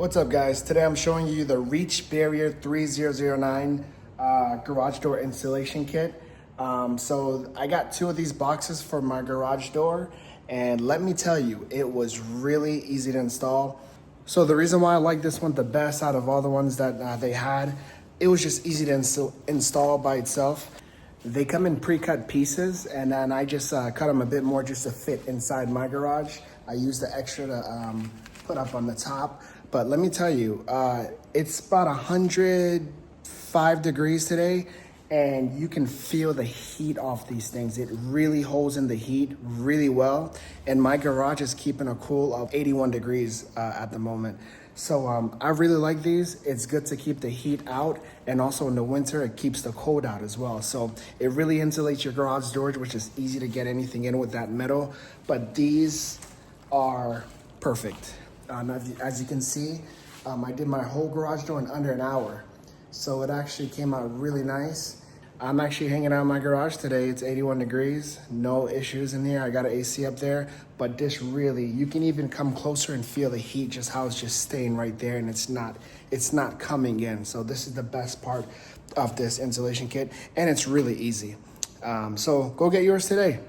What's up, guys? Today I'm showing you the Reach Barrier 3009 garage door installation kit. So I got two of these boxes for my garage door, and let me tell you, it was really easy to install. So the reason why I like this one the best out of all the ones that they had, it was just easy to install by itself. They come in pre-cut pieces, and then I just cut them a bit more just to fit inside my garage. I used the extra to put up on the top. But let me tell you, it's about 105 degrees today, and you can feel the heat off these things. It really holds in the heat really well. And my garage is keeping a cool of 81 degrees at the moment. So I really like these. It's good to keep the heat out, and also in the winter, it keeps the cold out as well. So it really insulates your garage doors, which is easy to get anything in with that metal. But these are perfect. As you can see, I did my whole garage door in under an hour. So it actually came out really nice. I'm actually hanging out in my garage today. It's 81 degrees, no issues in here. I got an AC up there, but this really, you can even come closer and feel the heat, just how it's just staying right there, and it's not coming in. So this is the best part of this insulation kit, and it's really easy. So go get yours today.